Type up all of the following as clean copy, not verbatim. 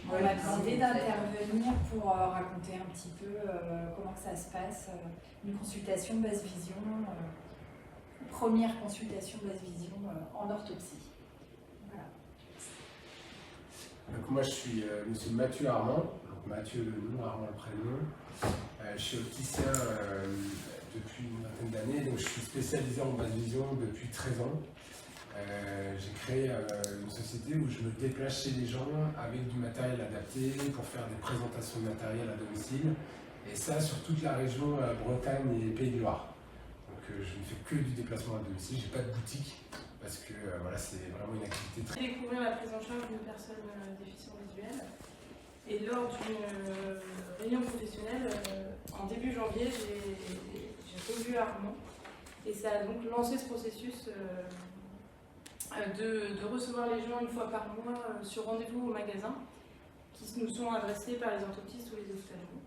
On m'a demandé d'intervenir pour raconter un petit peu comment que ça se passe, une consultation basse vision, première consultation basse vision en orthopsie. Voilà. Donc moi je suis monsieur Mathieu Armand, donc Mathieu le nom, Armand le prénom. Je suis opticien depuis une vingtaine d'années, donc je suis spécialisé en basse vision depuis 13 ans. J'ai créé une société où je me déplace chez les gens avec du matériel adapté pour faire des présentations de matériel à domicile, et ça sur toute la région Bretagne et Pays de Loire. Donc je ne fais que du déplacement à domicile, j'ai pas de boutique parce que voilà, c'est vraiment une activité très... J'ai découvert la prise en charge d'une personne déficiente visuelle, et lors d'une réunion professionnelle en début janvier, j'ai revu Armand, et ça a donc lancé ce processus de recevoir les gens une fois par mois sur rendez-vous au magasin, qui nous sont adressés par les orthoptistes ou les ophtalmos,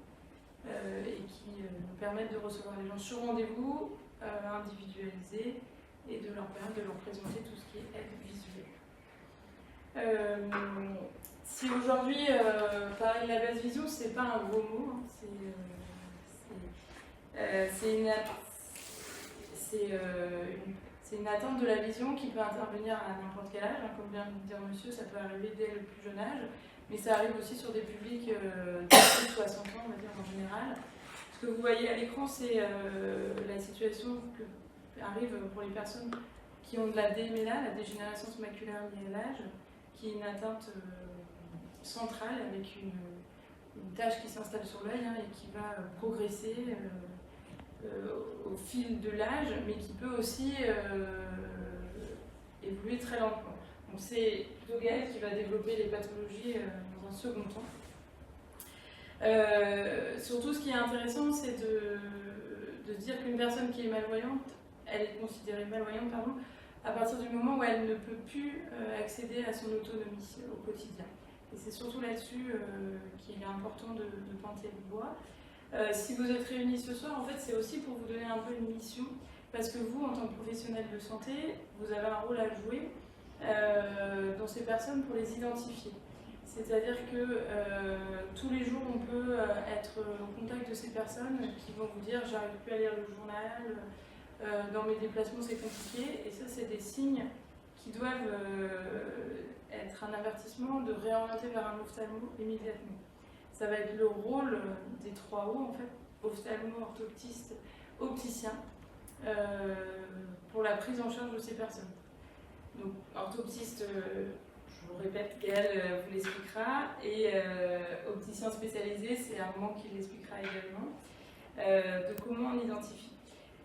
et qui nous permettent de recevoir les gens sur rendez-vous individualisé, et de leur permettre de leur présenter tout ce qui est aide visuelle. Si aujourd'hui, parler de la basse vision, c'est pas un gros mot, hein, c'est une atteinte de la vision qui peut intervenir à n'importe quel âge, hein, comme vient de dire monsieur, ça peut arriver dès le plus jeune âge, mais ça arrive aussi sur des publics de plus de 60 ans, on va dire en général. Ce que vous voyez à l'écran, c'est la situation que arrive pour les personnes qui ont de la DMLA, la dégénérescence maculaire liée à l'âge, qui est une atteinte centrale avec une tache qui s'installe sur l'œil, hein, et qui va progresser au fil de l'âge, mais qui peut aussi évoluer très lentement. Donc c'est Dogaël qui va développer les pathologies dans un second temps. Surtout, ce qui est intéressant, c'est de se dire qu'une personne qui est malvoyante, elle est considérée malvoyante, pardon, à partir du moment où elle ne peut plus accéder à son autonomie au quotidien. Et c'est surtout là-dessus qu'il est important de pointer le doigt. Si vous êtes réunis ce soir, en fait, c'est aussi pour vous donner un peu une mission, parce que vous, en tant que professionnel de santé, vous avez un rôle à jouer dans ces personnes pour les identifier. C'est-à-dire que tous les jours, on peut être au contact de ces personnes qui vont vous dire « j'arrive plus à lire le journal, dans mes déplacements c'est compliqué », et ça c'est des signes qui doivent être un avertissement de réorienter vers un ophtalmo immédiatement. Ça va être le rôle des 3 O, en fait, ophtalmo, orthoptiste, opticien, pour la prise en charge de ces personnes. Donc orthoptiste, je vous répète, Gaël vous l'expliquera, et opticien spécialisé, c'est Armand qui l'expliquera également, de comment on identifie.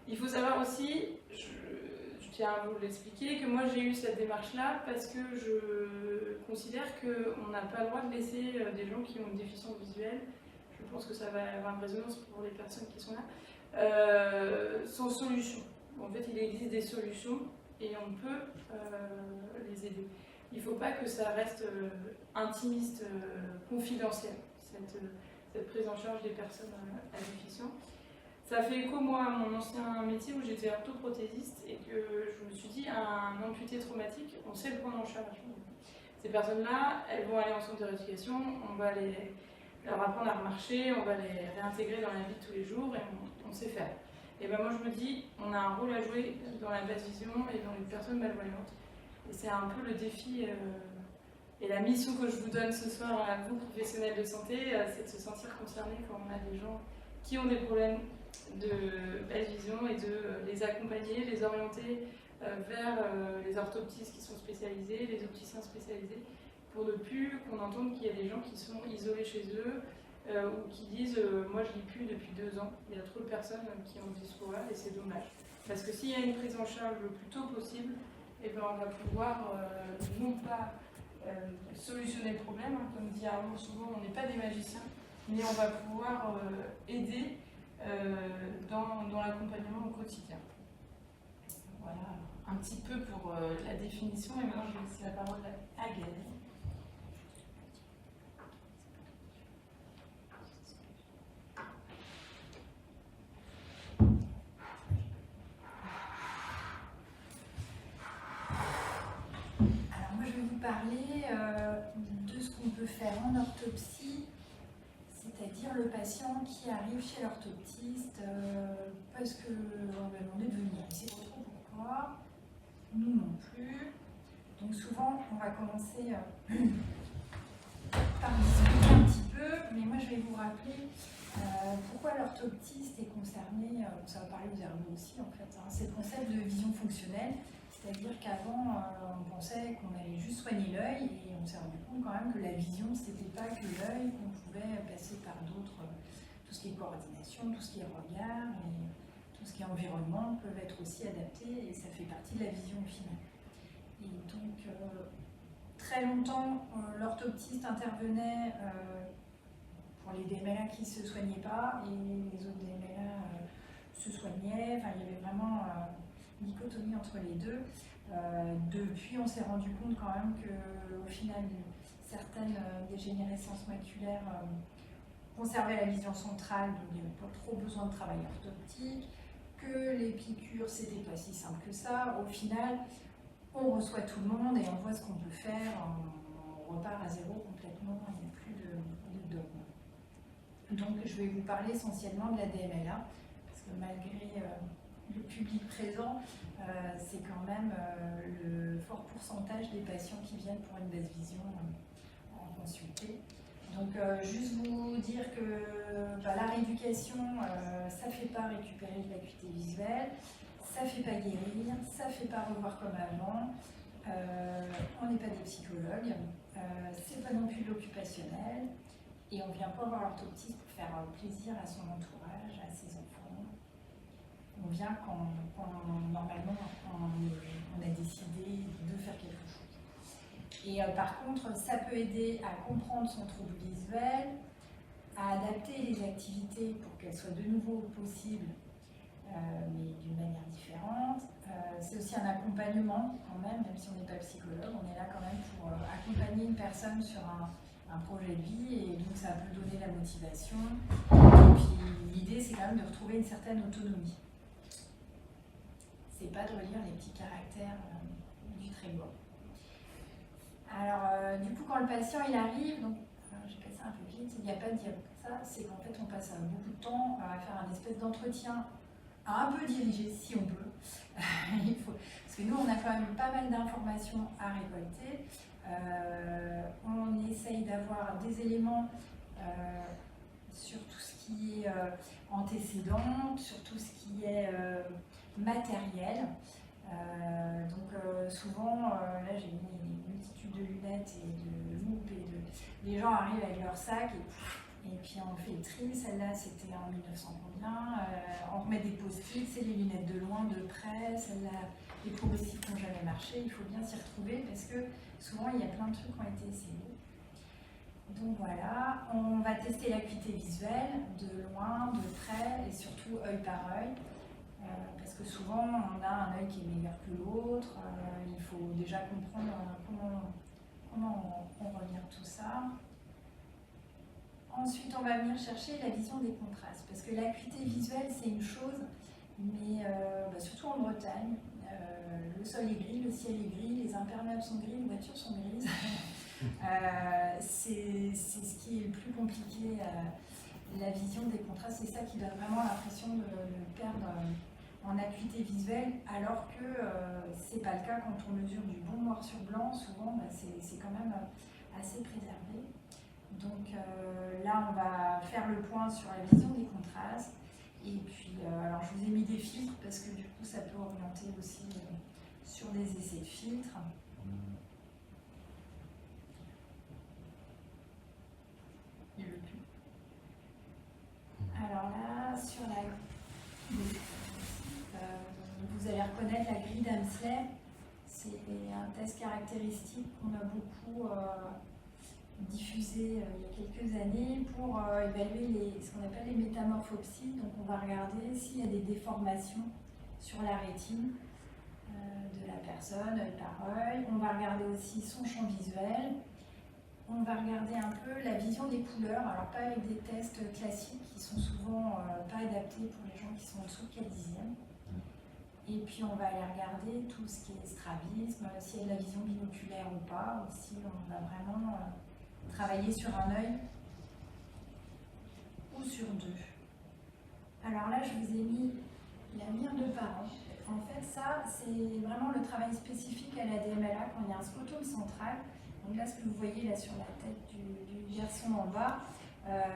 Il faut savoir aussi, je tiens à vous l'expliquer, que moi j'ai eu cette démarche-là parce que je considère qu'on n'a pas le droit de laisser des gens qui ont une déficience visuelle, je pense que ça va avoir une résonance pour les personnes qui sont là, sans solution. En fait, il existe des solutions et on peut les aider. Il ne faut pas que ça reste intimiste, confidentiel, cette prise en charge des personnes à déficience. Ça fait écho, moi, à mon ancien métier où j'étais orthoprothésiste et que je me suis dit, un amputé traumatique, on sait le prendre en charge. Ces personnes-là, elles vont aller en centre de rééducation, on va leur apprendre à remarcher, on va les réintégrer dans la vie de tous les jours et on sait faire. Et ben moi je me dis, on a un rôle à jouer dans la basse vision et dans les personnes malvoyantes. Et c'est un peu le défi et la mission que je vous donne ce soir à vous, professionnels de santé, c'est de se sentir concerné quand on a des gens qui ont des problèmes de basse vision et de les accompagner, les orienter vers les orthoptistes qui sont spécialisés, les opticiens spécialisés, pour ne plus qu'on entende qu'il y a des gens qui sont isolés chez eux ou qui disent moi je lis plus depuis 2 ans, il y a trop de personnes qui ont ce discours-là et c'est dommage. Parce que s'il y a une prise en charge le plus tôt possible, eh ben, on va pouvoir non pas solutionner le problème, hein, comme dit Armand souvent, on n'est pas des magiciens, mais on va pouvoir aider dans l'accompagnement au quotidien. Voilà un petit peu pour la définition, et maintenant je vais laisser la parole à Gaël. Alors moi je vais vous parler de ce qu'on peut faire en orthoptie, c'est-à-dire le patient qui arrive chez l'orthoptiste parce qu'on lui a demandé de venir. Il ne sait pas trop pourquoi, nous non plus. Donc souvent, on va commencer par discuter un petit peu, mais moi je vais vous rappeler pourquoi l'orthoptiste est concerné, ça va parler aux ergots aussi en fait, hein, c'est le concept de vision fonctionnelle, c'est-à-dire qu'avant on pensait qu'on allait juste soigner l'œil et on s'est rendu compte quand même que la vision c'était pas que l'œil, qu'on pouvait passer par d'autres, tout ce qui est coordination, tout ce qui est regard et tout ce qui est environnement peuvent être aussi adaptés et ça fait partie de la vision au final. Et donc très longtemps l'orthoptiste intervenait pour les DMLA qui ne se soignaient pas et les autres DMLA se soignaient. Enfin, il y avait vraiment une dichotomie entre les deux. Depuis, on s'est rendu compte quand même qu'au final, certaines dégénérescences maculaires conservaient la vision centrale, donc il n'y avait pas trop besoin de travail orthoptique, que les piqûres, c'était pas si simple que ça. Au final, on reçoit tout le monde et on voit ce qu'on peut faire. On repart à zéro complètement, il n'y a plus de dogme. Donc je vais vous parler essentiellement de la DMLA, parce que malgré le public présent, c'est quand même le fort pourcentage des patients qui viennent pour une basse vision en consulté. Donc juste vous dire que la rééducation, ça ne fait pas récupérer de l'acuité visuelle, ça ne fait pas guérir, ça ne fait pas revoir comme avant, on n'est pas des psychologues, c'est pas non plus de l'occupationnel. Et on ne vient pas voir l'orthoptiste pour faire plaisir à son entourage, à ses enfants. On vient quand normalement on a décidé de faire quelque chose. Et par contre, ça peut aider à comprendre son trouble visuel, à adapter les activités pour qu'elles soient de nouveau possibles, mais d'une manière différente. C'est aussi un accompagnement quand même si on n'est pas psychologue, on est là quand même pour accompagner une personne sur un projet de vie et donc ça peut donner la motivation. Et puis l'idée c'est quand même de retrouver une certaine autonomie. C'est pas de relire les petits caractères du Trégois. Alors du coup quand le patient il arrive, donc j'ai passé un peu vite, il n'y a pas de dire ça, c'est qu'en fait on passe beaucoup de temps à faire un espèce d'entretien un peu dirigé si on peut. Parce que nous on a quand même pas mal d'informations à récolter. On essaye d'avoir des éléments sur tout ce qui est antécédent, sur tout ce qui est matériel. Donc souvent, là j'ai mis une multitude de lunettes et de loupes et les gens arrivent avec leur sac et puis on fait le tri. Celle-là c'était en 1900 combien, on remet des post-it, c'est les lunettes de loin, de près, celle-là les progressifs n'ont jamais marché, il faut bien s'y retrouver parce que souvent il y a plein de trucs qui ont été essayés. Donc voilà, on va tester l'acuité visuelle de loin, de près et surtout œil par œil. Parce que souvent on a un œil qui est meilleur que l'autre, il faut déjà comprendre comment on regarde tout ça. Ensuite on va venir chercher la vision des contrastes, parce que l'acuité visuelle c'est une chose, mais surtout en Bretagne, le sol est gris, le ciel est gris, les imperméables sont gris, les voitures sont grises. C'est ce qui est le plus compliqué, la vision des contrastes, c'est ça qui donne vraiment l'impression de perdre en acuité visuelle, alors que c'est pas le cas quand on mesure du bon noir sur blanc, souvent c'est quand même assez préservé. Donc là on va faire le point sur la vision des contrastes, et puis alors je vous ai mis des filtres parce que du coup ça peut orienter aussi sur des essais de filtres. Alors là, sur la vous allez reconnaître la grille d'Amsley. C'est un test caractéristique qu'on a beaucoup diffusé il y a quelques années pour évaluer ce qu'on appelle les métamorphopsies. Donc on va regarder s'il y a des déformations sur la rétine de la personne, œil par œil. On va regarder aussi son champ visuel. On va regarder un peu la vision des couleurs, alors pas avec des tests classiques qui sont souvent pas adaptés pour les gens qui sont en dessous de 4/10. Et puis on va aller regarder tout ce qui est strabisme, s'il y a de la vision binoculaire ou pas, ou si on va vraiment travailler sur un œil ou sur deux. Alors là, je vous ai mis la mire de parent. En fait, ça, c'est vraiment le travail spécifique à la DMLA quand il y a un scotome central. Donc là, ce que vous voyez là sur la tête du garçon en bas,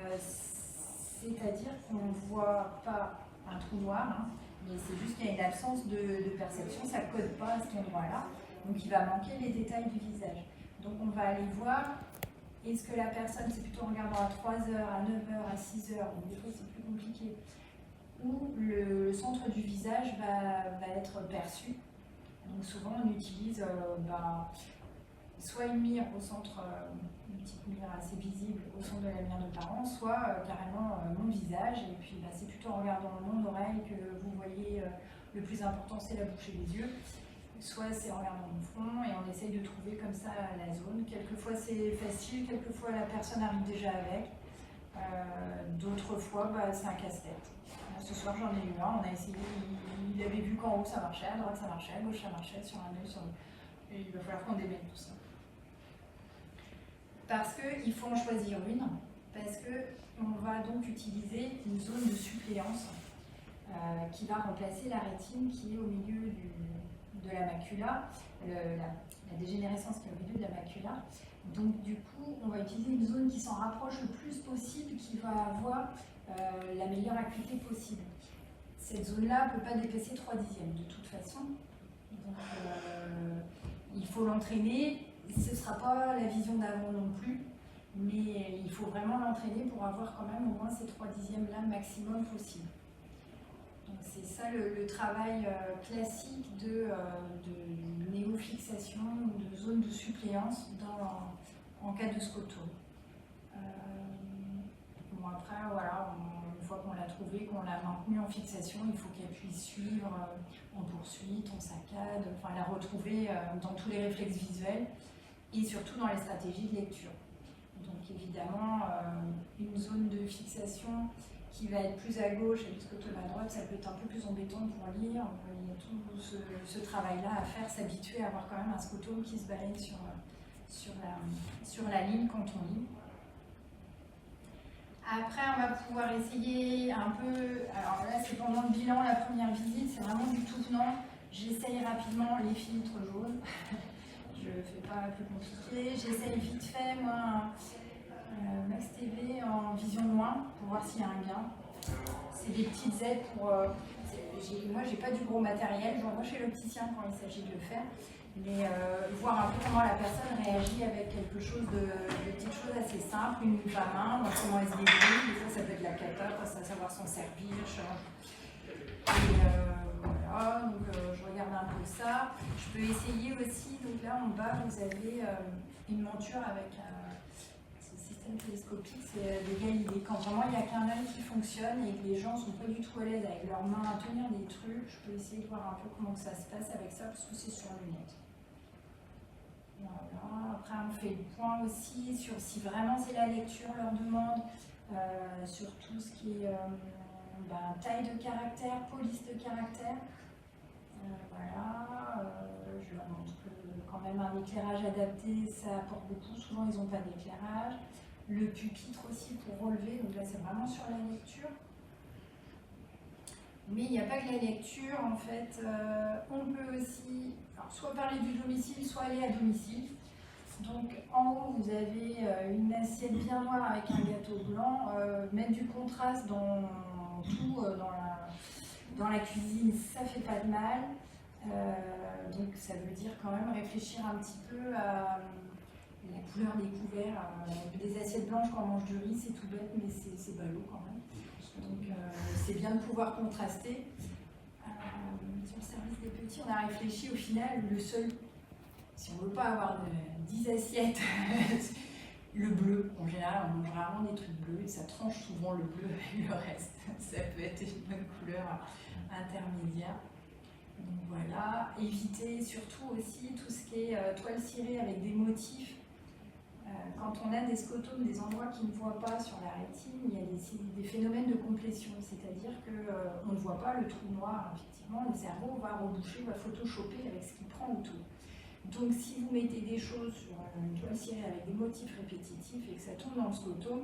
c'est-à-dire qu'on ne voit pas un trou noir, hein, mais c'est juste qu'il y a une absence de perception, ça ne code pas à cet endroit-là. Donc il va manquer les détails du visage. Donc on va aller voir, est-ce que la personne, c'est plutôt en regardant à 3 heures, à 9 heures, à 6 heures, donc des fois c'est plus compliqué, où le centre du visage va être perçu. Donc souvent on utilise soit une mire au centre, une petite mire assez visible au centre de la mire de parent, soit carrément mon visage. Et puis c'est plutôt en regardant mon oreille que vous voyez le plus important, c'est la bouche et les yeux. Soit c'est en regardant mon front et on essaye de trouver comme ça la zone. Quelquefois c'est facile, quelquefois la personne arrive déjà avec. D'autres fois c'est un casse-tête. Ce soir j'en ai eu un, on a essayé, il avait vu qu'en haut ça marchait, à droite ça marchait, à gauche ça marchait, sur un œil, sur l'autre. Et il va falloir qu'on démêle tout ça. Parce qu'il faut en choisir une, parce qu'on va donc utiliser une zone de suppléance qui va remplacer la rétine qui est au milieu de la macula, la dégénérescence qui est au milieu de la macula. Donc du coup, on va utiliser une zone qui s'en rapproche le plus possible, qui va avoir la meilleure acuité possible. Cette zone-là ne peut pas dépasser 3/10 de toute façon. Donc, il faut l'entraîner. Ce ne sera pas la vision d'avant non plus, mais il faut vraiment l'entraîner pour avoir quand même au moins ces 3/10 là maximum possible. Donc c'est ça le travail classique de néofixation ou de zone de suppléance en cas de scotome. Bon après voilà, une fois qu'on l'a trouvé, qu'on l'a maintenu en fixation, il faut qu'elle puisse suivre en poursuite, en saccade, enfin la retrouver dans tous les réflexes visuels et surtout dans les stratégies de lecture. Donc évidemment, une zone de fixation qui va être plus à gauche et le scotome à droite, ça peut être un peu plus embêtant pour lire. Il y a tout ce travail-là à faire, s'habituer à avoir quand même un scotome qui se balaye sur la ligne quand on lit. Après, on va pouvoir essayer un peu, alors là c'est pendant le bilan, la première visite, c'est vraiment du tout venant. J'essaye rapidement les filtres jaunes, je ne fais pas plus compliqué. J'essaye vite fait, moi, Max TV en vision moins pour voir s'il y a un gain. C'est des petites aides pour... moi, j'ai pas du gros matériel, j'envoie chez l'opticien quand il s'agit de le faire. Mais voir un peu comment la personne réagit avec quelque chose de petites choses assez simples, une loupe à main, donc comment elle se débrouille, des fois ça peut être la cata, ça savoir s'en servir. Et voilà, donc je regarde un peu ça. Je peux essayer aussi, donc là en bas vous avez une monture avec ce système télescopique, c'est des guidés. Quand vraiment il n'y a qu'un œil qui fonctionne et que les gens ne sont pas du tout à l'aise avec leurs mains à tenir des trucs, je peux essayer de voir un peu comment que ça se passe avec ça parce que c'est sur lunettes. Voilà. Après on fait le point aussi sur si vraiment c'est la lecture leur demande, sur tout ce qui est taille de caractère, police de caractère. Voilà, je leur montre que quand même un éclairage adapté ça apporte beaucoup, souvent ils n'ont pas d'éclairage. Le pupitre aussi pour relever, donc là c'est vraiment sur la lecture. Mais il n'y a pas que la lecture, en fait, on peut aussi soit parler du domicile, soit aller à domicile. Donc en haut, vous avez une assiette bien noire avec un gâteau blanc, mettre du contraste dans tout, dans la cuisine, ça fait pas de mal. Donc ça veut dire quand même réfléchir un petit peu à la couleur des couverts. Des assiettes blanches quand on mange du riz, c'est tout bête, mais c'est ballot quand même. Donc c'est bien de pouvoir contraster. Sur le service des petits, on a réfléchi au final, le seul, si on ne veut pas avoir 10 assiettes, le bleu, en général on mange rarement des trucs bleus, et ça tranche souvent le bleu et le reste. Ça peut être une bonne couleur intermédiaire. Donc voilà, éviter surtout aussi tout ce qui est toile cirée avec des motifs. Quand on a des scotomes, des endroits qui ne voient pas sur la rétine, il y a des phénomènes de complétion, c'est-à-dire qu'on ne voit pas le trou noir, effectivement, le cerveau va reboucher, va photoshopper avec ce qu'il prend autour. Donc si vous mettez des choses sur une toile cirée avec des motifs répétitifs et que ça tombe dans le scotome,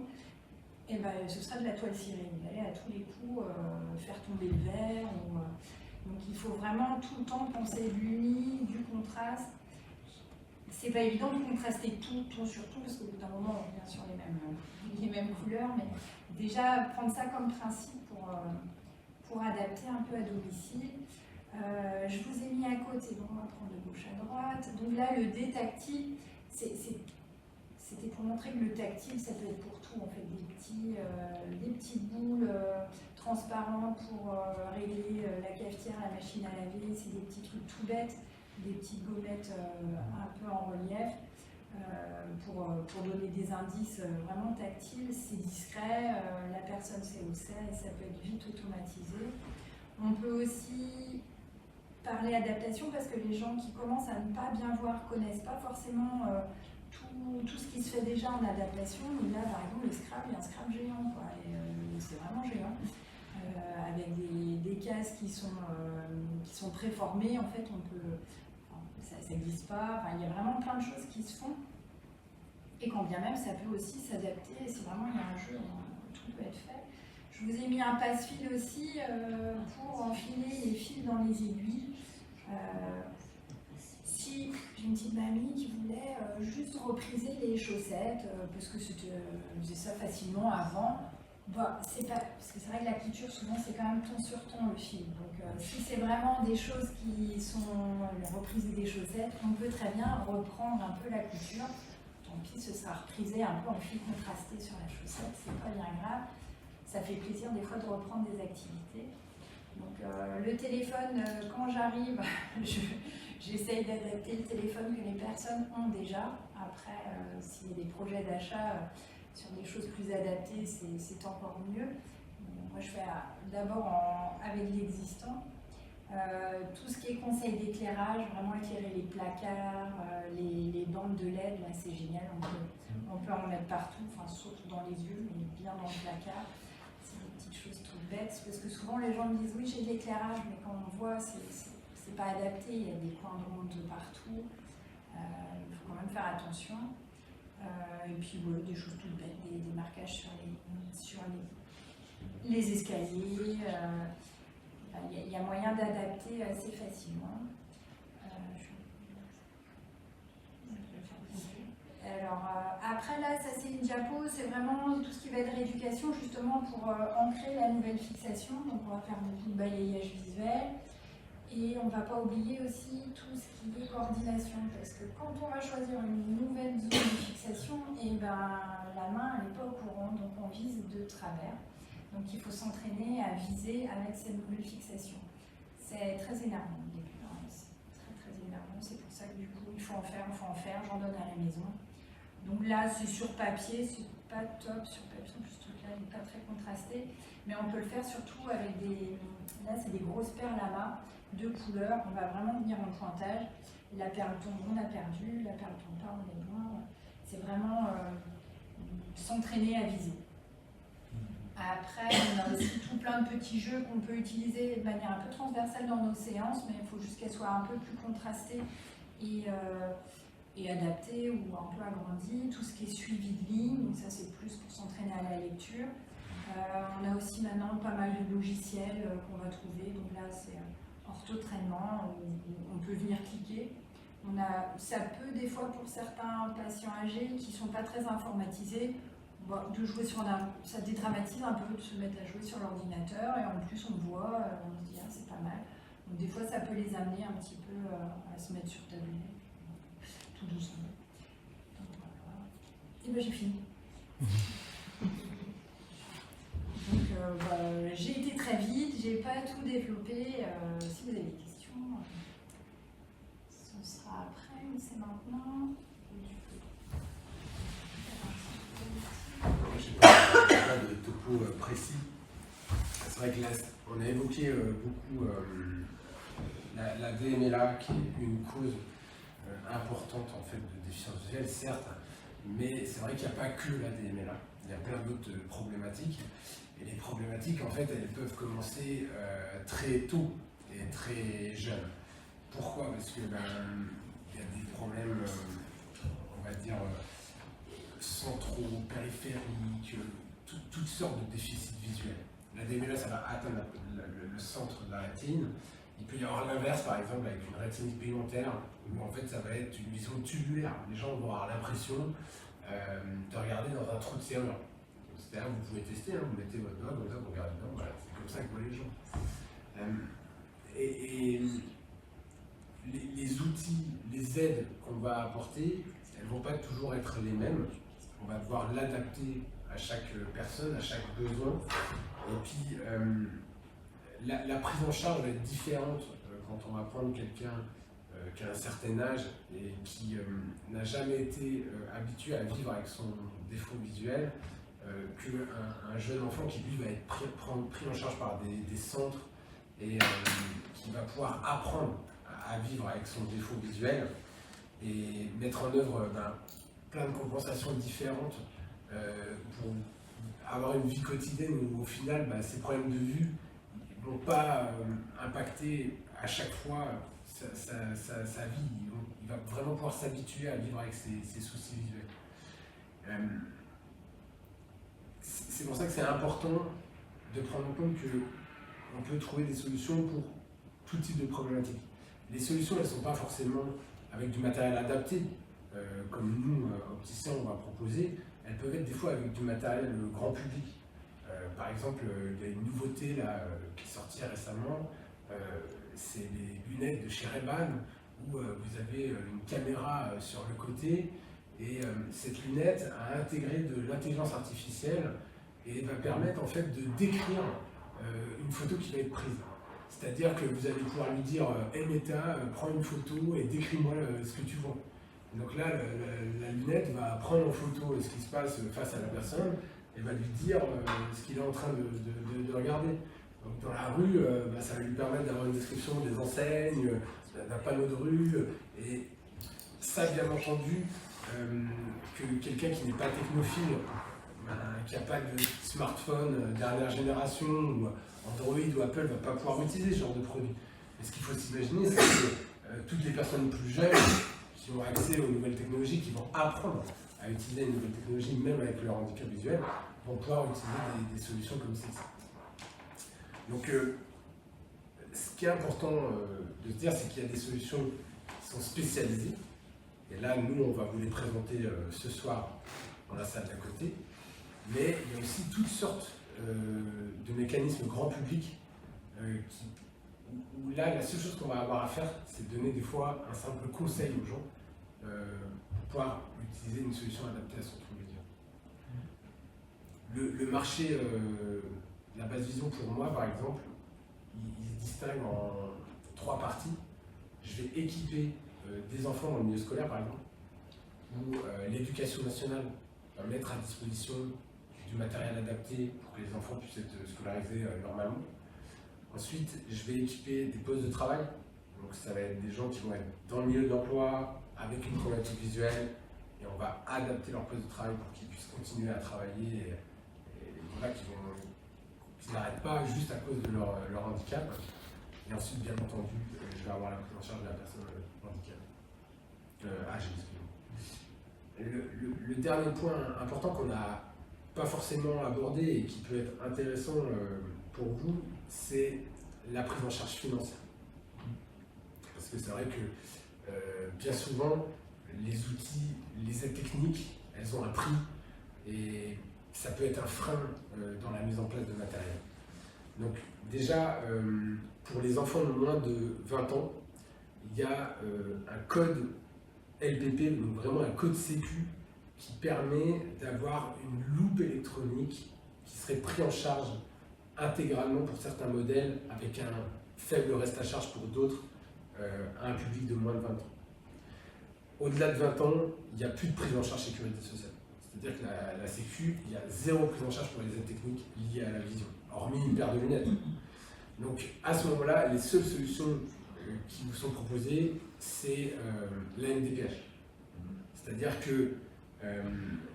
eh ben, ce sera de la toile cirée. Vous allez à tous les coups faire tomber le verre. Donc il faut vraiment tout le temps penser de l'uni, du contraste. C'est pas évident de contraster tout sur tout, parce qu'au bout d'un moment, on revient sur les mêmes couleurs, mais déjà prendre ça comme principe pour adapter un peu à domicile. Je vous ai mis à côté, donc on va prendre de gauche à droite. Donc là, le dé tactile, c'était pour montrer que le tactile, ça peut être pour tout, en fait, des petites boules transparentes pour régler la cafetière, la machine à laver, c'est des petits trucs tout bêtes, des petites gommettes un peu en relief pour donner des indices vraiment tactiles. C'est discret, la personne sait où c'est et ça peut être vite automatisé. On peut aussi parler adaptation parce que les gens qui commencent à ne pas bien voir ne connaissent pas forcément tout ce qui se fait déjà en adaptation. Et là, par exemple, le Scrabble, il y a un Scrabble géant, quoi, et c'est vraiment géant. Avec des cases qui sont préformées, en fait, ça glisse pas, enfin, il y a vraiment plein de choses qui se font. Et quand bien même, ça peut aussi s'adapter, si vraiment il y a un jeu, tout peut être fait. Je vous ai mis un passe-fil aussi pour enfiler les fils dans les aiguilles. Si j'ai une petite mamie qui voulait juste repriser les chaussettes, parce que je faisais ça facilement avant, c'est pas, parce que c'est vrai que la couture, souvent, c'est quand même ton sur ton le fil. Donc, si c'est vraiment des choses qui sont reprises des chaussettes, on peut très bien reprendre un peu la couture. Tant pis, ce sera reprisé un peu en fil contrasté sur la chaussette, c'est pas bien grave. Ça fait plaisir des fois de reprendre des activités. Donc, le téléphone, quand j'arrive, j'essaye d'adapter le téléphone que les personnes ont déjà. Après, s'il y a des projets d'achat sur des choses plus adaptées, c'est encore mieux. Moi, je fais d'abord avec l'existant. Tout ce qui est conseil d'éclairage, vraiment éclairer les placards, les bandes de LED, là c'est génial, on peut en mettre partout, enfin, surtout dans les yeux, mais bien dans le placard. C'est des petites choses toutes bêtes, parce que souvent les gens me disent oui j'ai de l'éclairage, mais quand on voit, c'est pas adapté, il y a des coins de ronde partout, il faut quand même faire attention. Et puis des choses toutes bêtes, des marquages sur les escaliers. Il y a moyen d'adapter assez facilement. Alors, après là, ça c'est une diapo, c'est vraiment tout ce qui va être rééducation justement pour ancrer la nouvelle fixation. Donc on va faire beaucoup de balayage visuel. Et on ne va pas oublier aussi tout ce qui est coordination, parce que quand on va choisir une nouvelle zone de fixation, et la main n'est pas au courant, donc on vise de travers. Donc il faut s'entraîner à viser avec cette nouvelle fixation. C'est très énervant au début, hein. C'est très énervant, c'est pour ça que du coup il faut en faire, j'en donne à la maison. Donc là c'est sur papier, c'est pas top sur papier, en plus ce truc là n'est pas très contrasté, mais on peut le faire surtout avec là c'est des grosses perles à main, de couleurs, on va vraiment venir en pointage. La perle tombe, on a perdu, la perle tombe pas, on est loin. C'est vraiment s'entraîner à viser. Après, on a aussi tout plein de petits jeux qu'on peut utiliser de manière un peu transversale dans nos séances, mais il faut juste qu'elles soient un peu plus contrastées et adaptées ou un peu agrandies. Tout ce qui est suivi de ligne, donc ça c'est plus pour s'entraîner à la lecture. On a aussi maintenant pas mal de logiciels qu'on va trouver, donc là c'est orthotrainement, on peut venir cliquer. Ça peut des fois pour certains patients âgés qui ne sont pas très informatisés, de jouer sur ça dédramatise un peu de se mettre à jouer sur l'ordinateur et en plus on voit, on se dit ah, c'est pas mal. Donc des fois ça peut les amener un petit peu à se mettre sur tablette, tout doucement. Donc, voilà. Et bien j'ai fini. Donc j'ai été très vite, j'ai pas tout développé. Si vous avez des questions, ce sera après, mais c'est maintenant. Je n'ai pas de topo précis. C'est vrai que là, on a évoqué beaucoup la DMLA qui est une cause importante en fait de déficience visuelle, certes, Mais c'est vrai qu'il n'y a pas que la DMLA, il y a plein d'autres problématiques. Et les problématiques, en fait, elles peuvent commencer très tôt et très jeunes. Pourquoi? Parce que il y a des problèmes, on va dire, centraux, périphériques, toutes sortes de déficits visuels. La DMLA, ça va atteindre le centre de la rétine. Il peut y avoir l'inverse, par exemple, avec une rétine pigmentaire, où en fait ça va être une vision tubulaire. Les gens vont avoir l'impression de regarder dans un trou de serrure. C'est-à-dire, vous pouvez tester, hein, vous mettez votre doigt comme ça, vous regardez dedans, voilà, c'est comme ça que voient les gens. Les outils, les aides qu'on va apporter, elles ne vont pas toujours être les mêmes. On va devoir l'adapter à chaque personne, à chaque besoin. Et puis, la prise en charge va être différente quand on va prendre quelqu'un qui a un certain âge et qui n'a jamais été habitué à vivre avec son défaut visuel, qu'un jeune enfant qui lui va être pris en charge par des centres et qui va pouvoir apprendre à vivre avec son défaut visuel et mettre en œuvre plein de compensations différentes pour avoir une vie quotidienne où au final ces problèmes de vue ne vont pas impacter à chaque fois sa vie. Il va vraiment pouvoir s'habituer à vivre avec ses soucis visuels. C'est pour ça que c'est important de prendre en compte qu'on peut trouver des solutions pour tout type de problématiques. Les solutions, elles ne sont pas forcément avec du matériel adapté, comme nous, opticiens, on va proposer. Elles peuvent être des fois avec du matériel grand public. Par exemple, il y a une nouveauté là, qui est sortie récemment, c'est les lunettes de chez Ray-Ban, où vous avez une caméra sur le côté, et cette lunette a intégré de l'intelligence artificielle et va permettre en fait de décrire une photo qui va être prise. C'est-à-dire que vous allez pouvoir lui dire « Hey Meta, prends une photo et décris-moi ce que tu vois ». Donc là, la lunette va prendre en photo ce qui se passe face à la personne et va lui dire ce qu'il est en train de regarder. Donc dans la rue, ça va lui permettre d'avoir une description des enseignes, d'un panneau de rue. Et ça, bien entendu, que quelqu'un qui n'est pas technophile, qui n'a pas de smartphone dernière génération, ou Android ou Apple ne va pas pouvoir utiliser ce genre de produit. Mais ce qu'il faut s'imaginer, c'est que toutes les personnes plus jeunes qui ont accès aux nouvelles technologies, qui vont apprendre à utiliser les nouvelles technologies, même avec leur handicap visuel, vont pouvoir utiliser des solutions comme celle-ci. Donc, ce qui est important de se dire, c'est qu'il y a des solutions qui sont spécialisées. Et là, nous, on va vous les présenter ce soir dans la salle d'à côté. Mais il y a aussi toutes sortes de mécanismes grand public où là, la seule chose qu'on va avoir à faire, c'est donner des fois un simple conseil aux gens pour pouvoir utiliser une solution adaptée à son trouble visuel. Le marché, la basse vision pour moi, par exemple, il se distingue en 3 parties. Je vais équiper des enfants dans le milieu scolaire, par exemple, où l'éducation nationale va mettre à disposition du matériel adapté pour que les enfants puissent être scolarisés normalement. Ensuite, je vais équiper des postes de travail. Donc ça va être des gens qui vont être dans le milieu de l'emploi, avec une problématique visuelle, et on va adapter leur poste de travail pour qu'ils puissent continuer à travailler et voilà, qu'ils n'arrêtent pas juste à cause de leur handicap. Et ensuite, bien entendu, je vais avoir la prise en charge de la personne âgée. Le dernier point important qu'on n'a pas forcément abordé et qui peut être intéressant pour vous, c'est la prise en charge financière. Parce que c'est vrai que bien souvent, les outils, les aides techniques, elles ont un prix et ça peut être un frein dans la mise en place de matériel. Donc déjà, pour les enfants de moins de 20 ans, il y a un code LPP, donc vraiment un code sécu, qui permet d'avoir une loupe électronique qui serait pris en charge intégralement pour certains modèles, avec un faible reste à charge pour d'autres, à un public de moins de 20 ans. Au-delà de 20 ans, il n'y a plus de prise en charge sécurité sociale. C'est-à-dire que la Sécu, il y a 0 prise en charge pour les aides techniques liées à la vision, hormis une paire de lunettes. Donc à ce moment-là, les seules solutions qui vous sont proposées, c'est la MDPH. C'est-à-dire que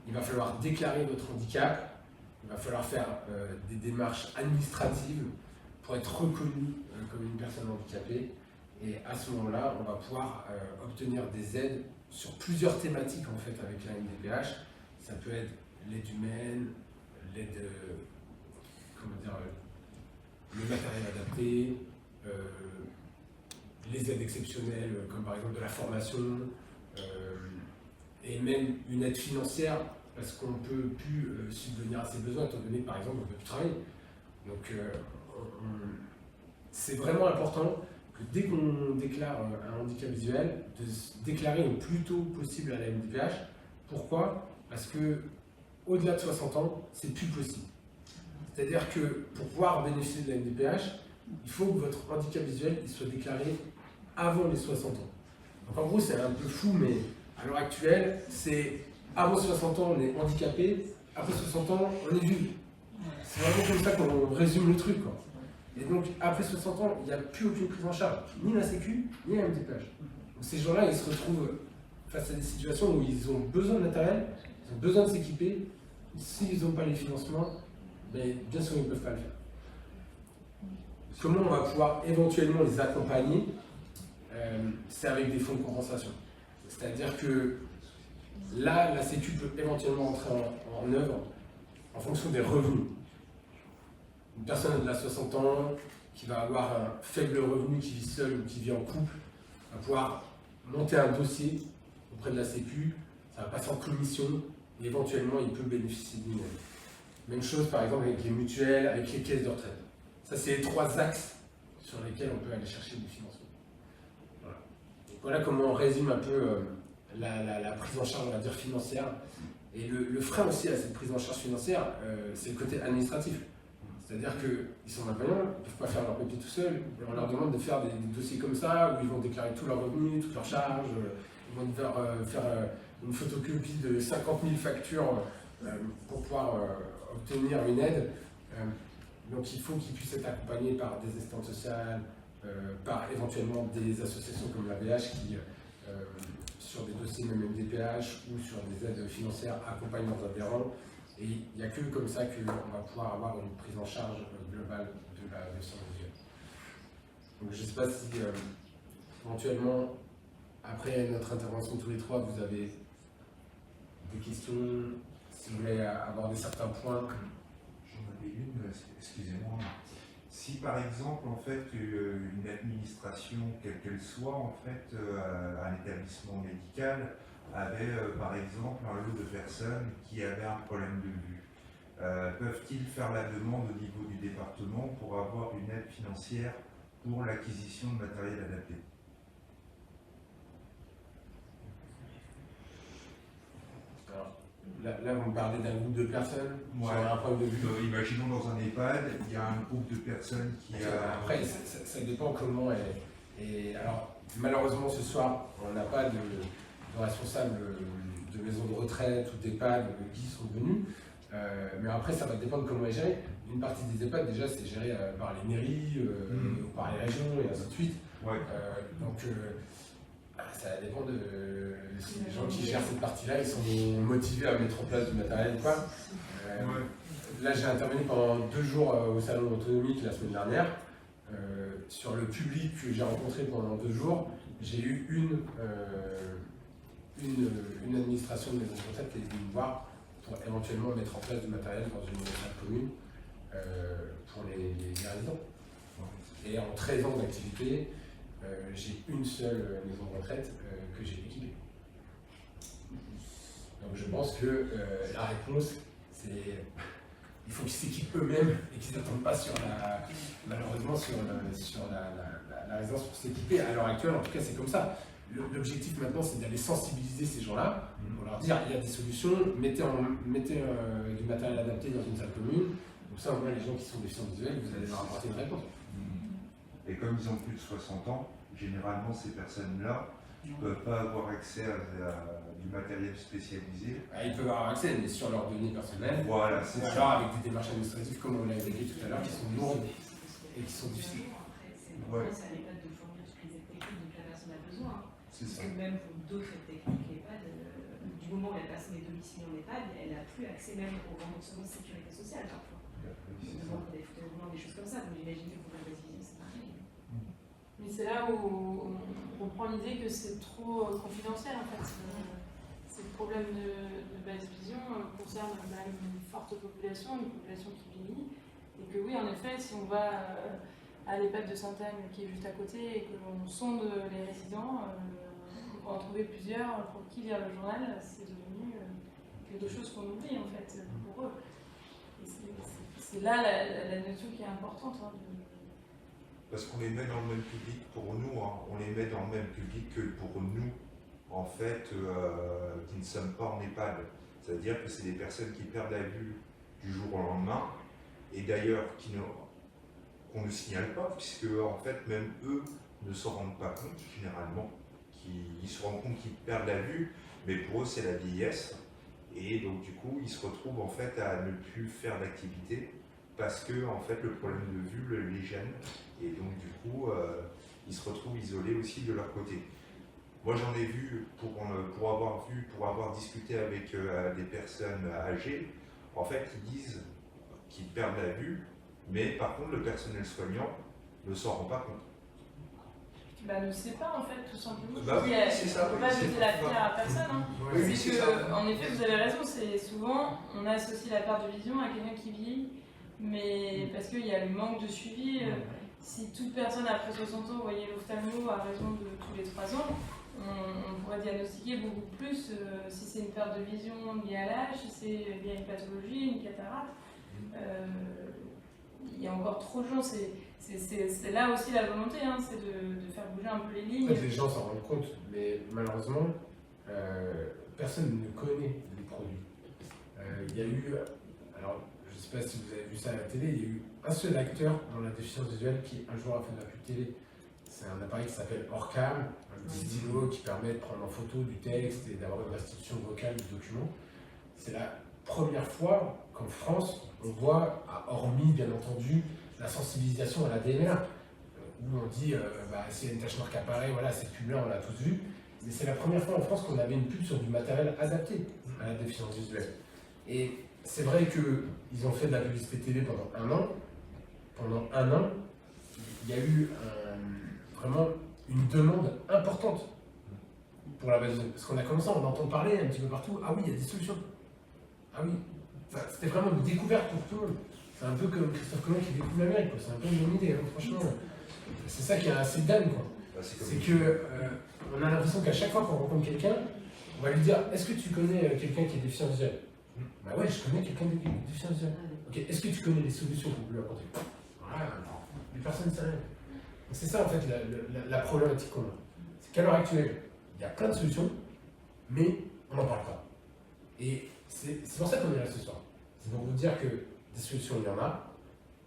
il va falloir déclarer votre handicap, il va falloir faire des démarches administratives pour être reconnu comme une personne handicapée. Et à ce moment-là, on va pouvoir obtenir des aides sur plusieurs thématiques en fait avec la MDPH. Ça peut être l'aide humaine, l'aide, le matériel adapté, les aides exceptionnelles comme par exemple de la formation, et même une aide financière parce qu'on ne peut plus subvenir à ses besoins étant donné que par exemple on ne peut plus travailler. Donc c'est vraiment important que dès qu'on déclare un handicap visuel, de se déclarer le plus tôt possible à la MDPH. Pourquoi? Parce que au-delà de 60 ans, c'est plus possible. C'est-à-dire que pour pouvoir bénéficier de la MDPH, il faut que votre handicap visuel il soit déclaré avant les 60 ans. Donc en gros, c'est un peu fou, mais à l'heure actuelle, c'est avant 60 ans, on est handicapé, après 60 ans, on est vieux. C'est vraiment comme ça qu'on résume le truc, quoi. Et donc, après 60 ans, il n'y a plus aucune prise en charge, ni la Sécu, ni la MDPH. Donc ces gens-là, ils se retrouvent face à des situations où ils ont besoin de matériel, ils ont besoin de s'équiper. S'ils n'ont pas les financements, mais bien sûr, ils ne peuvent pas le faire. Comment on va pouvoir éventuellement les accompagner? C'est avec des fonds de compensation. C'est-à-dire que là, la Sécu peut éventuellement entrer en œuvre en fonction des revenus. Une personne de 60 ans qui va avoir un faible revenu, qui vit seul ou qui vit en couple, va pouvoir monter un dossier auprès de la Sécu, ça va passer en commission et éventuellement il peut bénéficier d'une aide. Même chose par exemple avec les mutuelles, avec les caisses de retraite. Ça c'est les 3 axes sur lesquels on peut aller chercher du financement. Voilà, donc, voilà comment on résume un peu la prise en charge, on va dire, financière. Et le frein aussi à cette prise en charge financière, c'est le côté administratif. C'est-à-dire qu'ils sont malveillants, ils ne peuvent pas faire leur papier tout seuls, et on leur demande de faire des dossiers comme ça, où ils vont déclarer tous leurs revenus, toutes leurs charges, ils vont devoir faire une photocopie de 50 000 factures pour pouvoir obtenir une aide. Donc il faut qu'ils puissent être accompagnés par des assistantes sociales, par éventuellement des associations comme la VH qui, sur des dossiers même MDPH ou sur des aides financières, accompagnent leurs adhérents. Et il n'y a que comme ça qu'on va pouvoir avoir une prise en charge globale de la déficience visuelle. Donc je ne sais pas si éventuellement, après notre intervention tous les trois, vous avez des questions, si vous voulez aborder certains points. J'en avais une, excusez-moi. Si par exemple, en fait, une administration, quelle qu'elle soit, en fait, un établissement médical, avait par exemple un lot de personnes qui avaient un problème de vue. Peuvent-ils faire la demande au niveau du département pour avoir une aide financière pour l'acquisition de matériel adapté? Alors, là, vous me parlez d'un groupe de personnes qui ont un problème de vue. Imaginons dans un EHPAD, il y a un groupe de personnes qui a... Après, ça dépend comment. Et alors, malheureusement, ce soir, on n'a pas de responsables de maisons de retraite ou d'EHPAD qui sont venus. Mais après, ça va dépendre de comment est géré. Une partie des EHPAD, déjà, c'est géré par les mairies, ou par les régions, et ainsi de suite. Ouais. Donc, ça dépend de si les gens qui gèrent cette partie-là, ils sont motivés à mettre en place du matériel ou pas. Là, j'ai intervenu pendant 2 jours au salon autonomique la semaine dernière. Sur le public que j'ai rencontré pendant 2 jours, j'ai eu une administration de maison de retraite qui est venue me voir pour éventuellement mettre en place du matériel dans une salle commune pour les résidents. Et en 13 ans d'activité, j'ai une seule maison de retraite que j'ai équipée. Donc je pense que la réponse, c'est il faut qu'ils s'équipent eux-mêmes et qu'ils n'attendent pas malheureusement sur la résidence pour s'équiper. À l'heure actuelle, en tout cas, c'est comme ça. L'objectif maintenant, c'est d'aller sensibiliser ces gens-là pour leur dire il y a des solutions, mettez du matériel adapté dans une salle commune. Comme ça, au moins, les gens qui sont déficients visuels, vous allez leur apporter une réponse. Et comme ils ont plus de 60 ans, généralement, ces personnes-là ne peuvent pas avoir accès à du matériel spécialisé. Ils peuvent avoir accès, mais sur leurs données personnelles. Voilà, c'est ça. Alors avec des démarches administratives, comme on l'a évoqué tout à l'heure, qui sont lourdes et qui sont difficiles. Ouais. Ça n'est pas de fournir toutes les aides techniques dont la personne a besoin. C'est ça. Parce que même pour d'autres techniques, du moment où la personne est devenue domiciliée en EHPAD, elle n'a plus accès même au remboursement de sécurité sociale parfois. Notamment pour des fauteuils roulants, des choses comme ça. Donc j'imagine que pour la base vision, c'est pareil. Mais c'est là où on reprend l'idée que c'est trop confidentiel en fait. Ces problèmes de basse vision concernent une forte population, une population qui vieillit. Et que oui, en effet, si on va à l'EHPAD de Sainte-Anne qui est juste à côté et que l'on sonde les résidents, on va en trouver plusieurs pour qui lire le journal, c'est devenu quelque chose qu'on oublie en fait pour eux. Et c'est là la notion qui est importante. Hein, Parce qu'on les met dans le même public pour nous, hein. On les met dans le même public que pour nous, en fait, qui ne sommes pas en EHPAD. C'est-à-dire que c'est des personnes qui perdent la vue du jour au lendemain, et d'ailleurs qu'on ne signale pas, puisque en fait même eux ne s'en rendent pas compte généralement. Ils se rendent compte qu'ils perdent la vue, mais pour eux c'est la vieillesse, et donc du coup ils se retrouvent en fait à ne plus faire d'activité parce que en fait le problème de vue les gêne, et donc du coup ils se retrouvent isolés aussi de leur côté. Moi j'en ai vu pour avoir discuté avec des personnes âgées, en fait ils disent qu'ils perdent la vue, mais par contre le personnel soignant ne s'en rend pas compte. Ne sait pas en fait, tout simplement. Bah oui, c'est ça. On ne peut pas jeter la pierre à personne. Hein. Oui, c'est que, en effet, vous avez raison, c'est souvent, on associe la perte de vision à quelqu'un qui vieillit, mais parce qu'il y a le manque de suivi. Si toute personne après 60 ans voyait l'ophtalmo à raison de tous les 3 ans, on pourrait diagnostiquer beaucoup plus si c'est une perte de vision liée à l'âge, si c'est lié à une pathologie, une cataracte. Il y a encore trop de gens. C'est là aussi la volonté, hein, c'est de faire bouger un peu les lignes. En fait, les gens s'en rendent compte, mais malheureusement, personne ne connaît les produits. Il y a eu, alors je ne sais pas si vous avez vu ça à la télé, il y a eu un seul acteur dans la déficience visuelle qui un jour a fait de la pub télé. C'est un appareil qui s'appelle Orcam, un petit stylo qui permet de prendre en photo du texte et d'avoir une restitution vocale du document. C'est la première fois qu'en France, on voit, hormis bien entendu la sensibilisation à la DMR, où on dit s'il y a une tache noire qui apparaît, voilà, cette pub-là, on l'a tous vue. Mais c'est la première fois en France qu'on avait une pub sur du matériel adapté à la déficience visuelle. Et c'est vrai qu'ils ont fait de la publicité télé pendant un an. Pendant un an, il y a eu vraiment une demande importante pour la base. Parce qu'on a commencé à en entendre parler un petit peu partout. Ah oui, il y a des solutions. Ah oui. Enfin, c'était vraiment une découverte pour tout le monde. C'est un peu comme Christophe Colomb qui découvre l'Amérique. C'est un peu une bonne idée, hein, franchement. C'est ça qui est assez dingue, quoi. C'est que on a l'impression qu'à chaque fois qu'on rencontre quelqu'un, on va lui dire: est-ce que tu connais quelqu'un qui est déficient visuel? Bah ouais, je connais quelqu'un qui est déficient visuel. Ok, est-ce que tu connais les solutions qu'on peut lui apporter? Voilà, les personnes ne savent rien. C'est ça en fait la problématique qu'on a. C'est qu'à l'heure actuelle, il y a plein de solutions, mais on n'en parle pas. Et c'est pour ça qu'on est là ce soir. C'est pour vous dire que des solutions, il y en a.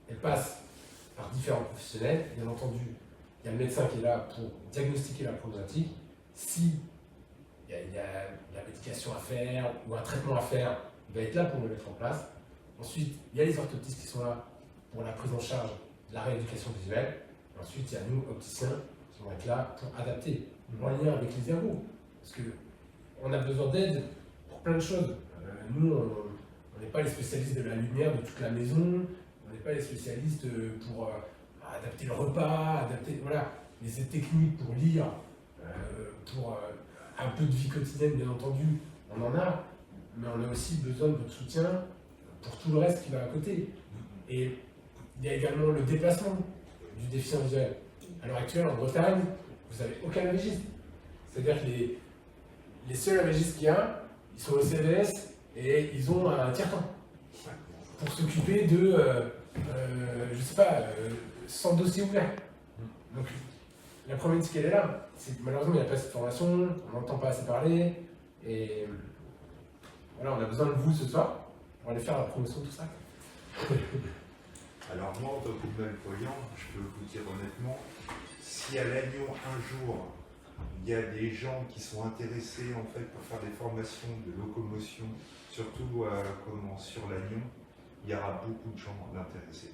Elles passent par différents professionnels. Bien entendu, il y a le médecin qui est là pour diagnostiquer la problématique. Si il y a la médication à faire ou un traitement à faire, il va être là pour le mettre en place. Ensuite, il y a les orthoptistes qui sont là pour la prise en charge de la rééducation visuelle. Et ensuite, il y a nous, opticiens, qui vont être là pour adapter, en lien avec les ergots. Parce qu'on a besoin d'aide pour plein de choses. Nous, on n'est pas les spécialistes de la lumière de toute la maison, on n'est pas les spécialistes pour adapter le repas, adapter voilà, les aides techniques pour lire, pour un peu de vie quotidienne bien entendu, on en a, mais on a aussi besoin de votre soutien pour tout le reste qui va à côté. Et il y a également le déplacement du déficient visuel. À l'heure actuelle, en Bretagne, vous n'avez aucun avégiste. C'est-à-dire que les seuls avégistes qu'il y a, ils sont au CVS et ils ont un tiers-temps pour s'occuper de, je sais pas, 100 dossiers ouverts. Donc la problématique elle est là. C'est que malheureusement il n'y a pas cette formation, on n'entend pas assez parler, et voilà, on a besoin de vous ce soir pour aller faire la promotion de tout ça. Alors moi, en tant que malvoyant, je peux vous dire honnêtement, si à Lannion un jour, il y a des gens qui sont intéressés en fait pour faire des formations de locomotion, surtout sur Lannion, il y aura beaucoup de gens intéressés,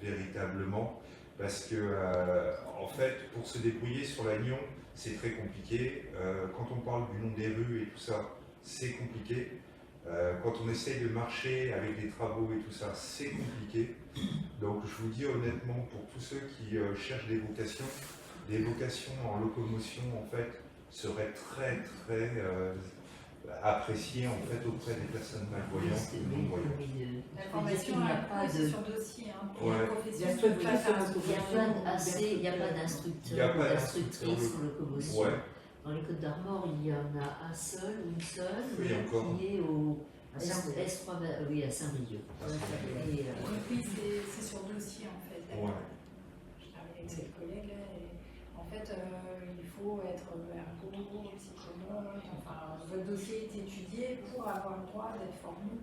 véritablement, parce que en fait, pour se débrouiller sur Lannion, c'est très compliqué. Quand on parle du nom des rues et tout ça, c'est compliqué. Quand on essaye de marcher avec des travaux et tout ça, c'est compliqué. Donc je vous dis honnêtement, pour tous ceux qui cherchent des vocations en locomotion en fait seraient très appréciées en fait auprès des personnes malvoyantes ou non-voyantes. La formation, c'est sur dossier. Hein, pour Ouais. les professionnels ne peuvent pas faire un Il n'y a pas d'instructeur ou d'instructrice en locomotion. Ouais. Dans les Côtes d'Armor, il y en a un seul ou une seule Oui, encore. qui est au S3, oui, à Saint-Brieuc. Et, Donc oui, c'est sur dossier en fait. Ouais. Je travaille avec cette collègue là et en fait il faut être ergo, psychologue, enfin votre dossier est étudié pour avoir le droit d'être formé.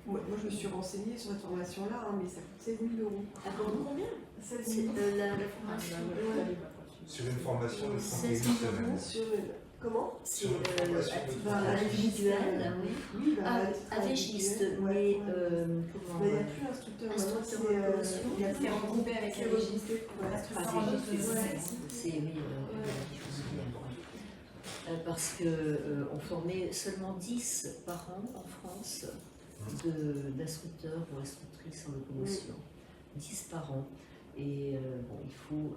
Moi, je me suis renseignée sur cette formation-là, hein, mais ça coûte 16 000 €. ah, combien 16 C'est 000 la formation. Sur une formation de 31 16 000 semaines. € sur une... Comment C'est Sur une formation de individuel, oui. Oui, bah, Ah, à titre à Végiste, individuel, mais ouais. comment Mais il n'y a plus d'instructeur. maintenant, Instructeur c'est, en locomotion. il y a C'est regroupé avec c'est les regroupé, ouais. instructeurs en locomotion. c'est oui, parce que on formait seulement 10 par an en France d'instructeurs ou instructrices en locomotion. 10 par an. Et bon, il faut,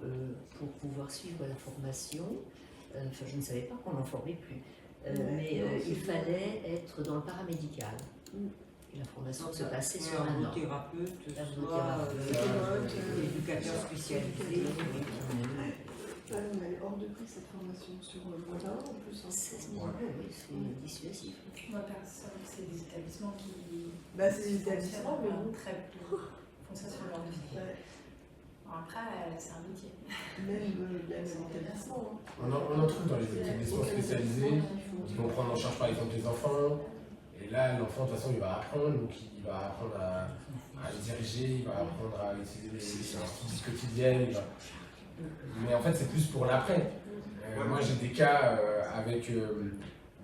pour pouvoir suivre la formation, enfin je ne savais pas qu'on n'en formait plus, mais il fallait être dans le paramédical. Et la formation se passait sur un an. Thérapeute, Ergothérapeute, éducateur spécialisé. On est hors de prix cette formation sur Modin en plus. 16 000 €, oui, c'est dissuasif. Moi personne, c'est des établissements qui. Bah, c'est des établissements, mais bon. très peu font ça sur leur dossier. Ouais. Bon, après, c'est un métier. Même établissement. On en trouve dans les établissements spécialisés qui vont prendre en charge par exemple les enfants. Et là, l'enfant, de toute façon, il va apprendre, donc il va apprendre à le diriger, il va apprendre à utiliser les outils quotidiennes. Mais en fait, c'est plus pour l'après. Moi, j'ai des cas avec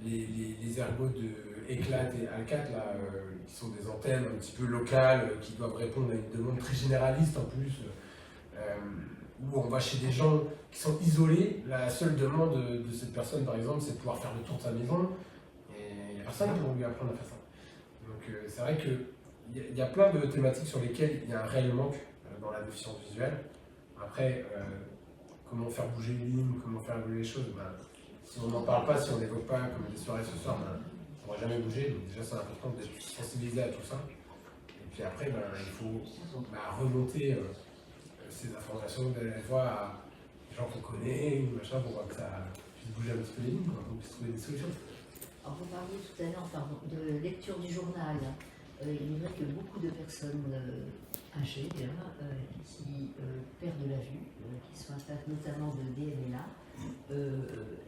les ergots de Eclat et Alcat, là, qui sont des antennes un petit peu locales, qui doivent répondre à une demande très généraliste en plus, où on va chez des gens qui sont isolés. La seule demande de cette personne, par exemple, c'est de pouvoir faire le tour de sa maison, et il n'y a personne pour lui apprendre à faire ça. Donc c'est vrai qu'il y a plein de thématiques sur lesquelles il y a un réel manque dans la déficience visuelle. Après, comment faire bouger une ligne, comment faire évoluer les choses, si on n'en parle pas, si on n'évoque pas, comme des soirées ce soir, ça ne pourra jamais bouger. Donc déjà, c'est important d'être sensibilisé à tout ça. Et puis après, il faut remonter ces informations, d'aller les voir à des gens qu'on connaît, ou machin, pour voir que ça puisse bouger un petit peu les lignes, qu'on puisse trouver des solutions. Alors, vous parliez tout à l'heure de lecture du journal. Il est vrai que beaucoup de personnes âgées qui perdent la vue, qui sont atteintes notamment de DMLA,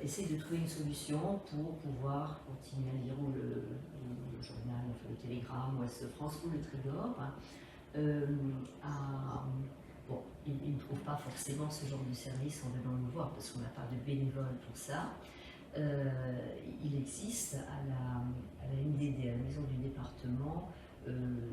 essayent de trouver une solution pour pouvoir continuer à lire le journal, enfin, le Télégramme, Ouest France ou le Trégor. Bon, ils ne trouvent pas forcément ce genre de service en venant nous voir parce qu'on n'a pas de bénévoles pour ça. Il existe à la MDD, à la Maison du Département,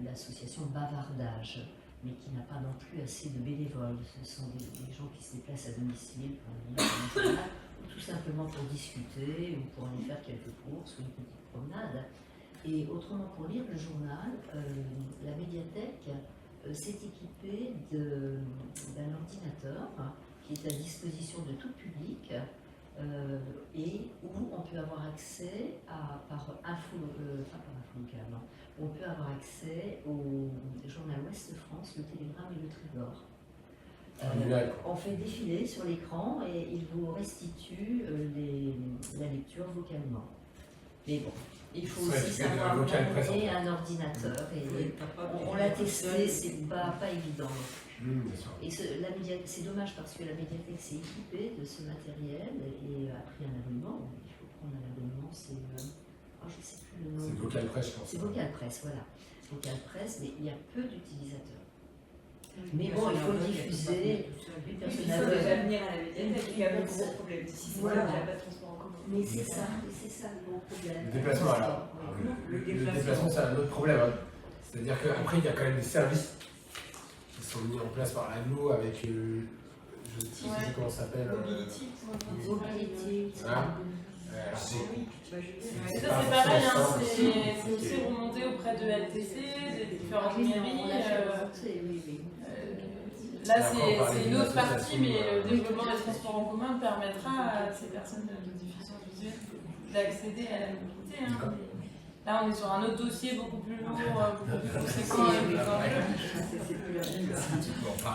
l'association Bavardage, mais qui n'a pas non plus assez de bénévoles. Ce sont des gens qui se déplacent à domicile pour lire le journal, ou tout simplement pour discuter, ou pour aller faire quelques courses, ou une petite promenade. Et autrement, pour lire le journal, la médiathèque s'est équipée d'un ordinateur qui est à disposition de tout public, et où on peut avoir accès on peut avoir accès au journal Ouest France, le Télégramme et le Trégor. On fait défiler sur l'écran et il vous restitue la lecture vocalement. Mais bon, il faut aussi savoir manier un ordinateur et on l'a testé, c'est pas évident. Et c'est dommage parce que la médiathèque s'est équipée de ce matériel et a pris un abonnement. Il faut prendre un abonnement, je ne sais plus le nom. C'est Vocalpress, je pense. C'est Vocalpress, voilà. Vocalpress, mais il y a peu d'utilisateurs. Mais bon, il faut le diffuser. Il faut déjà venir à la médiathèque, il y a un gros problème. Si c'est Voilà. il n'y a pas de transport en commun. Mais c'est ça le gros problème. Le déplacement, alors. Le déplacement, c'est un autre problème. C'est-à-dire qu'après, il y a quand même des services qui sont mis en place par l'AGLO avec, je ne sais plus comment ça s'appelle. Mobility. Mobility. Voilà. C'est ça, c'est pareil, hein, c'est aussi remonter auprès de LTC, des différentes mairies. Là, c'est une autre partie, mais le développement des transports en commun permettra à ces personnes de déficience visuelle d'accéder à la mobilité. Hein. Là, on est sur un autre dossier beaucoup plus lourd, beaucoup plus conséquent avec des enjeux.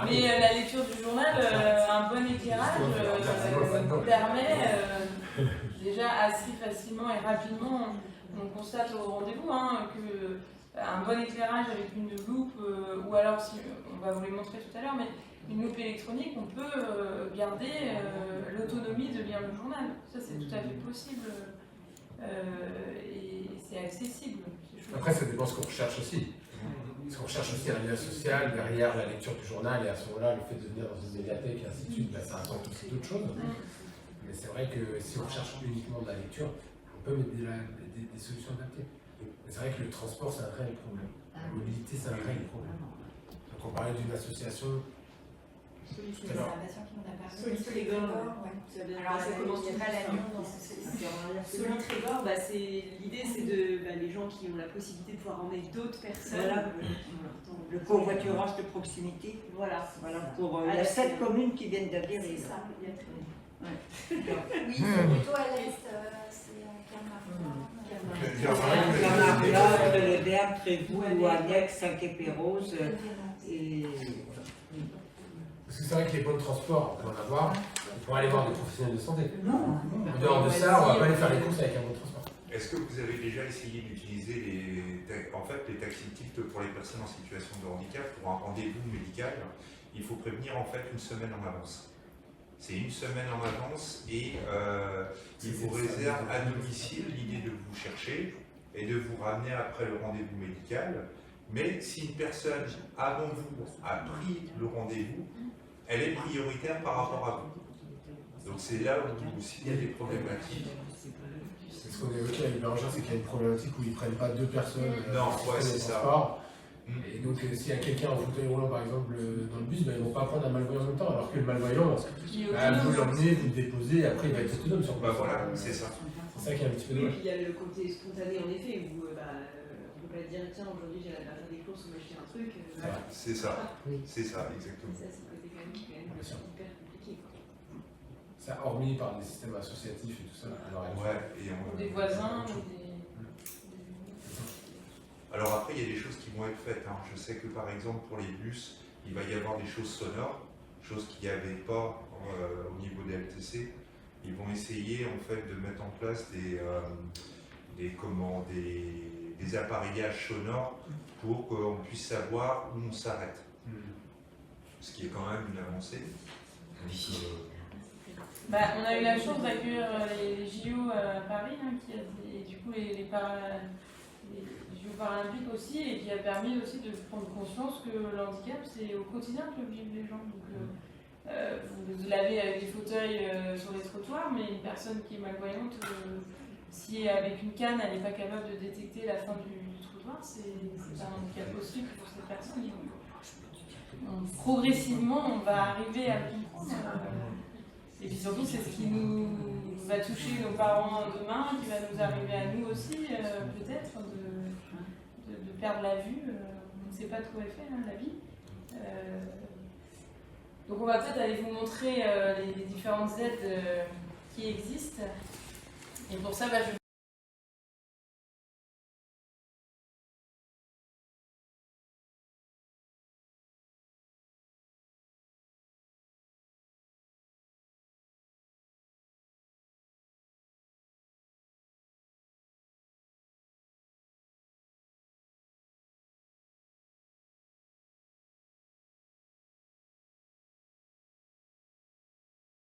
Mais la lecture du journal, un bon éclairage, permet déjà assez facilement et rapidement, on constate au rendez-vous que un bon éclairage avec une loupe, ou alors, si on va vous les montrer tout à l'heure, mais une loupe électronique, on peut garder l'autonomie de lire le journal. Ça, c'est tout à fait possible. Et c'est accessible. Après, ça dépend de ce qu'on recherche aussi. Parce qu'on recherche aussi un lien social derrière la lecture du journal, et à ce moment-là, le fait de venir dans une médiathèque et ainsi de suite, ça apporte aussi d'autres choses. Mais c'est vrai que si on recherche uniquement de la lecture, on peut mettre des solutions adaptées. Mais c'est vrai que le transport, c'est un réel problème. La mobilité, c'est un réel problème. Donc on parlait d'une association. C'est l'observation qui m'en a parlé. Solitrégor, Alors, ça commence pas la nuit. Solitrégor, l'idée c'est de les gens qui ont la possibilité de pouvoir emmener d'autres personnes. Voilà. Le covoiturage de proximité. Voilà. Pour les 7 communes qui viennent d'adhérer. C'est ça, il y a très bien. Oui, c'est plutôt à l'est, c'est en Camargue, le Derme, Trévoux, Annex, Saint-Quay-Pérouse. Parce que c'est vrai que les points de transport, on peut en avoir, pour aller voir des professionnels de santé. Non. En dehors de ça, on va pas aller faire les courses avec un bon transport. Est-ce que vous avez déjà essayé d'utiliser les taxis tilt pour les personnes en situation de handicap? Pour un rendez-vous médical, il faut prévenir en fait une semaine en avance. C'est une semaine en avance et il vous réserve à domicile l'idée de vous chercher et de vous ramener après le rendez-vous médical. Mais si une personne avant vous a pris le rendez-vous, elle est prioritaire par rapport à vous. Donc c'est là où s'il y a des problématiques. C'est ce qu'on évoquait avec Bérangère, c'est qu'il y a une problématique où ils ne prennent pas 2 personnes c'est ça. Et donc s'il y a quelqu'un en fauteuil roulant par exemple dans le bus, ils ne vont pas prendre un malvoyant en même temps, alors que le malvoyant, vous l'emmenez, vous le déposez, et après il va être autonome sur place. Voilà, c'est ça. C'est ça qui est un petit peu Et dommage. puis il y a le côté spontané en effet, où on ne peut pas dire tiens aujourd'hui j'ai la faire des courses ou m'acheter un truc. C'est ça, c'est ça, exactement. Ça c'est le côté quand même hyper compliqué. Ça, hormis par des systèmes associatifs et tout ça. Ou des voisins, ou des... Alors après, il y a des choses qui vont être faites. Je sais que par exemple pour les bus, il va y avoir des choses sonores, choses qu'il n'y avait pas au niveau des LTC. Ils vont essayer en fait de mettre en place des appareillages sonores pour qu'on puisse savoir où on s'arrête. Ce qui est quand même une avancée. On a eu la chance d'accueillir les JO à Paris, et du coup les JO paralympiques aussi, et qui a permis aussi de prendre conscience que le handicap, c'est au quotidien que vivent les gens. Donc, vous l'avez avec des fauteuils sur les trottoirs, mais une personne qui est malvoyante, si avec une canne, elle n'est pas capable de détecter la fin du trottoir, c'est un handicap possible pour cette personne. Progressivement, on va arriver à comprendre. Et puis surtout, c'est ce qui nous va toucher nos parents demain, qui va nous arriver à nous aussi, peut-être, de perdre la vue. On ne sait pas de quoi est fait, la vie. Donc on va peut-être aller vous montrer les différentes aides qui existent. Et pour ça, je